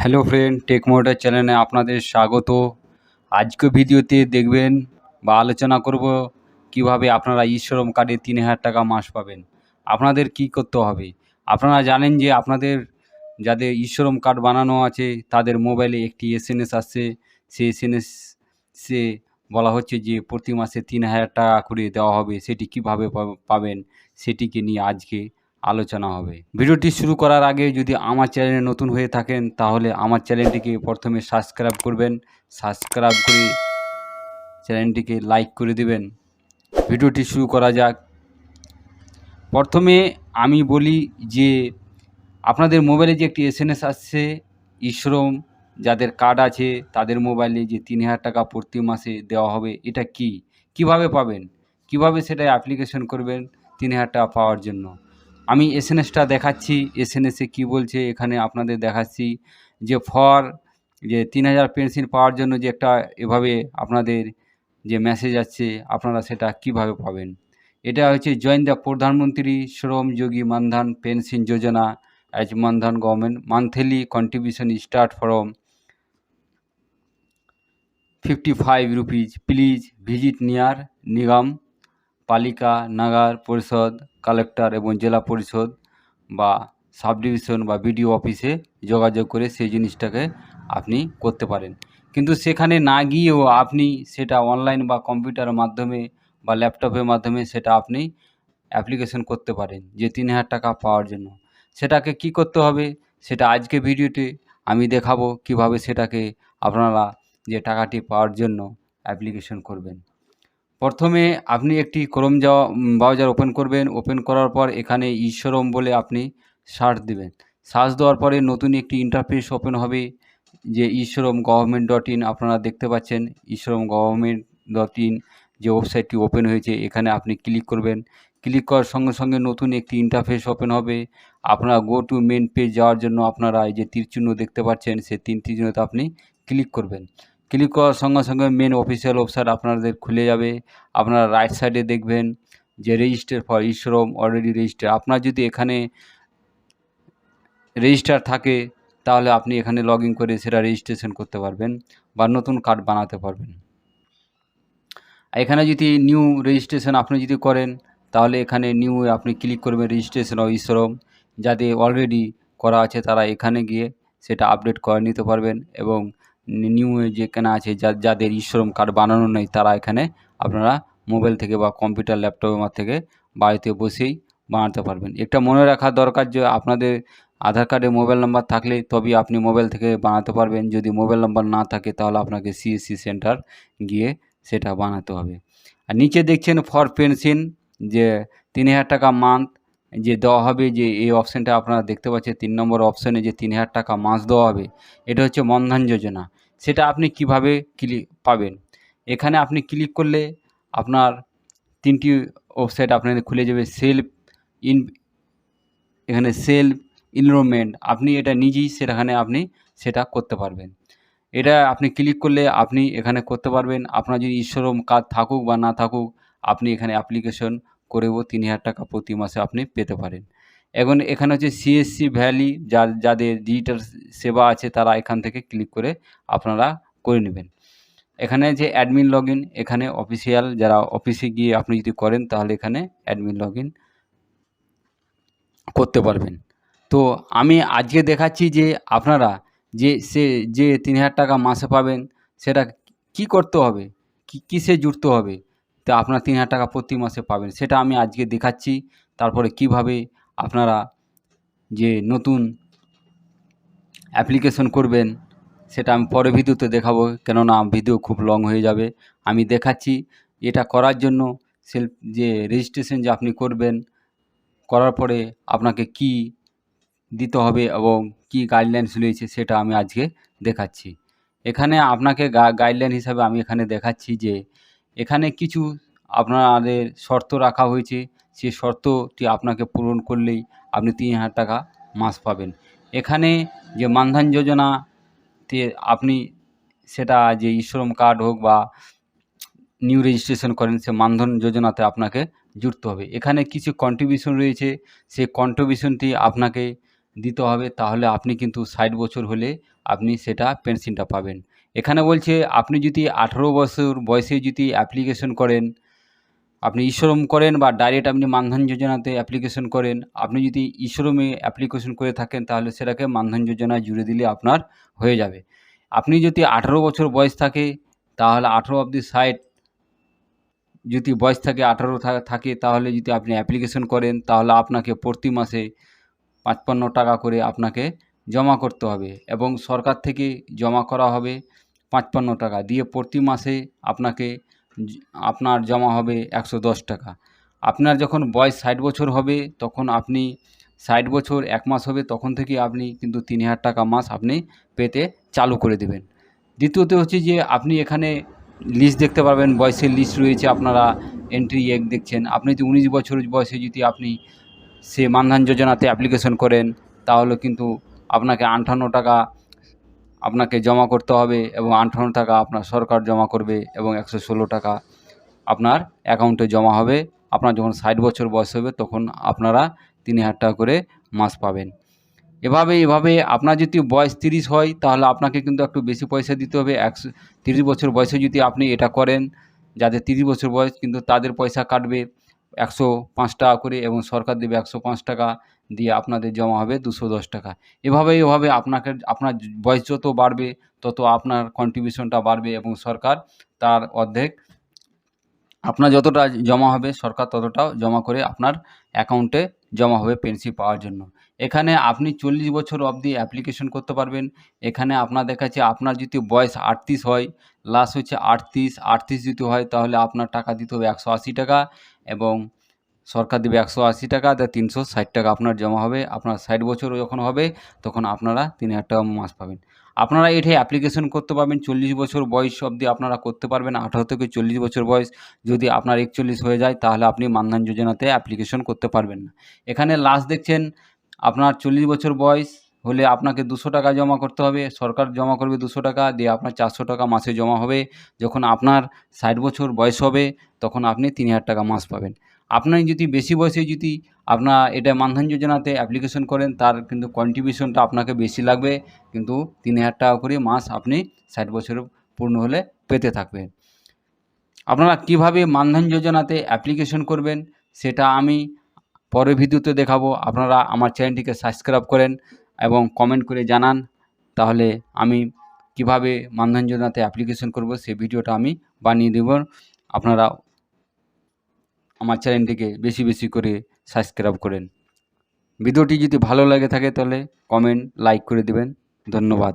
Hello friend, take motor চ্যানেলে আপনাদের স্বাগত। আজকে ভিডিওতে দেখবেন বা আলোচনা করব কিভাবে আপনারা ই-শ্রম কার্ডে ৩,০০০ টাকা মাস পাবেন। আপনাদের কি করতে হবে? আপনারা জানেন যে আপনাদের যাদের ই-শ্রম কার্ড বানানো আছে তাদের মোবাইলে একটি এসএমএস আসছে। সেই এসএমএসে বলা হচ্ছে যে প্রতি মাসে ৩,০০০ টাকা করে দেওয়া হবে। সেটি কিভাবে পাবেন সেটিকে নিয়ে আজকে আলোচনা হবে। ভিডিওটি শুরু করার আগে যদি আমার চ্যানেলে নতুন হয়ে থাকেন তাহলে আমার চ্যানেলটিকে প্রথমে সাবস্ক্রাইব করবেন। সাবস্ক্রাইব করে চ্যানেলটিকে লাইক করে দেবেন। ভিডিওটি শুরু করা যাক। প্রথমে আমি বলি যে আপনাদের মোবাইলে যে একটি এসএমএস আসছে ই-শ্রম যাদের কার্ড আছে তাদের মোবাইলে যে ৩,০০০ টাকা প্রতি মাসে দেওয়া হবে, এটা কিভাবে পাবেন, কিভাবে সেটা অ্যাপ্লিকেশন করবেন ৩,০০০ টাকা পাওয়ার জন্য। আমি এসএমএসটা দেখাচ্ছি। এসএমএসে কি বলছে এখানে আপনাদের দেখাচ্ছি যে যে ৩,০০০ পেনশন পাওয়ার জন্য যে একটা এভাবে আপনাদের যে মেসেজ আসছে আপনারা সেটা কিভাবে পাবেন। এটা হচ্ছে জয়েন দ্য প্রধানমন্ত্রী শ্রম যোগী Maandhan pension Yojana as Mandhan government. Monthly contribution start from 55 rupees. Please visit near নিগম পালিকা নাগার পরিষদ কালেক্টর এবং জেলা পরিষদ বা সাব ডিভিশন বা বিডিও অফিসে যোগাযোগ করে সেই জিনিসটাকে আপনি করতে পারেন। কিন্তু সেখানে না গিয়েও আপনি সেটা অনলাইন বা কম্পিউটারের মাধ্যমে বা ল্যাপটপের মাধ্যমে সেটা আপনি অ্যাপ্লিকেশন করতে পারেন যে ৩,০০০ টাকা পাওয়ার জন্য। সেটাকে কি করতে হবে সেটা আজকে ভিডিওতে আমি দেখাবো কিভাবে সেটাকে আপনারা যে টাকাটি পাওয়ার জন্য অ্যাপ্লিকেশন করবেন। প্রথমে আপনি একটি ক্রোম ব্রাউজার ওপেন করবেন। ওপেন করার পর এখানে ই-শ্রম বলে আপনি সার্চ দেবেন। সার্চ দেওয়ার পরে নতুন একটি ইন্টারফেস ওপেন হবে যে ই-শ্রম গভর্নমেন্ট .in আপনারা দেখতে পাচ্ছেন। ই-শ্রম গভর্নমেন্ট .in যে ওয়েবসাইটটি ওপেন হয়েছে এখানে আপনি ক্লিক করবেন। ক্লিক করার সঙ্গে সঙ্গে নতুন একটি ইন্টারফেস ওপেন হবে। আপনারা গো টু মেন পেজ যাওয়ার জন্য আপনারা এই যে তীরচিহ্ন দেখতে পাচ্ছেন সেই তীরচিহ্নতে আপনি ক্লিক করবেন। ক্লিক করার সঙ্গে সঙ্গে মেন অফিসিয়াল ওয়েবসাইট আপনাদের খুলে যাবে। আপনারা রাইট সাইডে দেখবেন যে রেজিস্টার ফর ই-শ্রম অলরেডি রেজিস্টার। আপনার যদি এখানে রেজিস্টার থাকে তাহলে আপনি এখানে লগ ইন করে সেটা রেজিস্ট্রেশন করতে পারবেন বা নতুন কার্ড বানাতে পারবেন। এখানে যদি নিউ রেজিস্ট্রেশন আপনি যদি করেন তাহলে এখানে নিউ আপনি ক্লিক করবেন রেজিস্ট্রেশন অফ ই-শ্রম। যাদের অলরেডি করা আছে তারা এখানে গিয়ে সেটা আপডেট করে নিতে পারবেন এবং নিউ যেখানে আছে যাদের ই-শ্রম কার্ড বানানো নেই তারা এখানে আপনারা মোবাইল থেকে বা কম্পিউটার ল্যাপটপের থেকে বাড়িতে বসেই বানাতে পারবেন। একটা মনে রাখা দরকার যে আপনাদের আধার কার্ডে মোবাইল নাম্বার থাকলে তবেই আপনি মোবাইল থেকে বানাতে পারবেন। যদি মোবাইল নাম্বার না থাকে তাহলে আপনাকে সিএসসি সেন্টার গিয়ে সেটা বানাতে হবে। আর নিচে দেখছেন ফর পেনশন যে ৩,০০০ টাকা মান্থ যে দেওয়া হবে, যে এই অপশানটা আপনারা দেখতে পাচ্ছেন ৩ নম্বর অপশানে যে ৩,০০০ টাকা মাস দেওয়া হবে, এটা হচ্ছে মনধন যোজনা। সেটা আপনি কিভাবে পাবেন। এখানে আপনি ক্লিক করলে আপনার ৩টি ওয়েবসাইট আপনাদের খুলে যাবে। এখানে সেলফ এনরোলমেন্ট আপনি এটা নিজেই সেখানে আপনি সেটা করতে পারবেন। এটা আপনি ক্লিক করলে আপনি এখানে করতে পারবেন। আপনার যদি ই-শ্রম কার্ড থাকুক বা না থাকুক আপনি এখানে অ্যাপ্লিকেশন করেও ৩,০০০ টাকা প্রতি মাসে আপনি পেতে পারেন। এখন এখানে হচ্ছে সিএসসি ভ্যালি যাদের ডিজিটাল সেবা আছে তারা এখান থেকে ক্লিক করে আপনারা করে নেবেন। এখানে যে অ্যাডমিন লগইন এখানে অফিসিয়াল যারা অফিসে গিয়ে আপনি যদি করেন তাহলে এখানে অ্যাডমিন লগইন করতে পারবেন। তো আমি আজকে দেখাচ্ছি যে আপনারা যে ৩,০০০ টাকা মাসে পাবেন সেটা কি করতে হবে, কিসে জুড়তে হবে তা আপনার ৩,০০০ টাকা প্রতি মাসে পাবেন সেটা আমি আজকে দেখাচ্ছি। তারপরে কিভাবে আপনারা যে নতুন অ্যাপ্লিকেশন করবেন সেটা আমি পরে ভিডিওতে দেখাবো, কেননা ভিডিও খুব লং হয়ে যাবে। আমি দেখাচ্ছি এটা করার জন্য যে রেজিস্ট্রেশন যে আপনি করবেন, করার পরে আপনাকে কি দিতে হবে এবং কি গাইডলাইন্স রয়েছে সেটা আমি আজকে দেখাচ্ছি। এখানে আপনাকে গাইডলাইন হিসাবে আমি এখানে দেখাচ্ছি যে এখানে কিছু আপনাদের শর্ত রাখা হয়েছে। সেই শর্তটি আপনাকে পূরণ করলেই আপনি ৩,০০০ টাকা মাস পাবেন। এখানে যে মানধন যোজনাতে আপনি সেটা যে ই-শ্রম কার্ড হোক বা নিউ রেজিস্ট্রেশন করেন সে মানধন যোজনাতে আপনাকে জুড়তে হবে। এখানে কিছু কন্ট্রিবিউশন রয়েছে, সেই কন্ট্রিবিউশনটি আপনাকে দিতে হবে। তাহলে আপনি কিন্তু ৬০ বছর হলে আপনি সেটা পেনশনটা পাবেন। এখানে বলছে আপনি যদি 18 বছর বয়সে যদি অ্যাপ্লিকেশন করেন, আপনি ই-শ্রম করেন বা ডাইরেক্ট আপনি মানধন যোজনাতে অ্যাপ্লিকেশন করেন, আপনি যদি ই-শ্রমে অ্যাপ্লিকেশন করে থাকেন তাহলে সেটাকে মানধন যোজনায় জুড়ে দিলে আপনার হয়ে যাবে। আপনি যদি 18 বছর বয়স থাকে তাহলে 18 অবধি 60 যদি বয়স থাকে 18 থাকে তাহলে যদি আপনি অ্যাপ্লিকেশন করেন তাহলে আপনাকে প্রতি মাসে 55 টাকা করে আপনাকে জমা করতে হবে এবং সরকার থেকে জমা করা হবে 55 টাকা দিয়ে প্রতি মাসে আপনাকে আপনার জমা হবে 110 টাকা। আপনার যখন বয়স 60 বছর হবে তখন আপনি 60 বছর 1 মাস হবে তখন থেকে আপনি কিন্তু 3000 টাকা মাস আপনি পেতে চালু করে দেবেন। দ্বিতীয়ত হচ্ছে যে আপনি এখানে লিস্ট দেখতে পারবেন, বয়সের লিস্ট রয়েছে, আপনারা এন্ট্রি 1 দেখছেন। আপনি যদি 19 বছর বয়সে যদি আপনি সে মানধন যোজনাতে অ্যাপ্লিকেশন করেন তাহলে কিন্তু আপনাকে 58 টাকা আপনাকে জমা করতে হবে এবং 58 টাকা আপনার সরকার জমা করবে এবং 116 টাকা আপনার অ্যাকাউন্টে জমা হবে। আপনার যখন 60 বছর বয়স হবে তখন আপনারা 3000 টাকা করে মাস পাবেন। এভাবে আপনার যদি বয়স 30 হয় তাহলে আপনাকে কিন্তু একটু বেশি পয়সা দিতে হবে। 30 বছর বয়সে যদি আপনি এটা করেন, যাদের 30 বছর বয়স কিন্তু তাদের পয়সা কাটবে 105 টাকা করে এবং সরকার দেবে 105 টাকা দিয়ে আপনাদের জমা হবে 210 টাকা। এভাবে আপনার বয়স যত বাড়বে তত আপনার কন্ট্রিবিউশনটা বাড়বে এবং সরকার তার অর্ধেক আপনার যতটা জমা হবে সরকার ততটাও জমা করে আপনার অ্যাকাউন্টে জমা হবে পেনশন পাওয়ার জন্য। এখানে আপনি 40 বছর অবধি অ্যাপ্লিকেশন করতে পারবেন। এখানে আপনাদের কাছে আপনার যদি বয়স 38 হয়, লাস্ট হচ্ছে 38 যদি হয় তাহলে আপনার টাকা দিতে হবে 180 টাকা এবং সরকার দেবে 180 টাকা, 360 টাকা আপনার জমা হবে। আপনার 60 বছর যখন হবে তখন আপনারা 3000 টাকা মাস পাবেন। আপনারা এটাই অ্যাপ্লিকেশন করতে পারবেন 40 বছর বয়স অবধি আপনারা করতে পারবেন। 18 থেকে 40 বছর বয়স যদি আপনার 41 হয়ে যায় তাহলে আপনি মানধন যোজনাতে অ্যাপ্লিকেশন করতে পারবেন না। এখানে লাস্ট দেখছেন আপনার 40 বছর বয়স হলে আপনাকে 200 টাকা জমা করতে হবে, সরকার জমা করবে 200 টাকা দিয়ে আপনার 400 টাকা মাসে জমা হবে। যখন আপনার 60 বছর বয়স হবে তখন আপনি 3000 টাকা মাস পাবেন। আপনার যদি বেশি বয়সে যদি আপনার এটা মানধন যোজনাতে অ্যাপ্লিকেশন করেন তার কিন্তু কন্ট্রিবিউশনটা আপনাকে বেশি লাগবে, কিন্তু 3000 টাকা করে মাস আপনি 60 বছর পূর্ণ হলে পেতে থাকবেন। আপনারা কিভাবে মানধন যোজনাতে অ্যাপ্লিকেশন করবেন সেটা আমি পরের ভিডিওতে দেখাবো। আপনারা আমার চ্যানেলটিকে সাবস্ক্রাইব করেন এবং কমেন্ট করে জানান, তাহলে আমি কিভাবে মানধন যোজনাতে অ্যাপ্লিকেশন করব সেই ভিডিওটা আমি বানিয়ে দেব। আপনারা আমার চ্যানেলটিকে বেশি করে সাবস্ক্রাইব করেন। ভিডিওটি যদি ভালো লাগে থাকে তাহলে কমেন্ট লাইক করে দেবেন। ধন্যবাদ।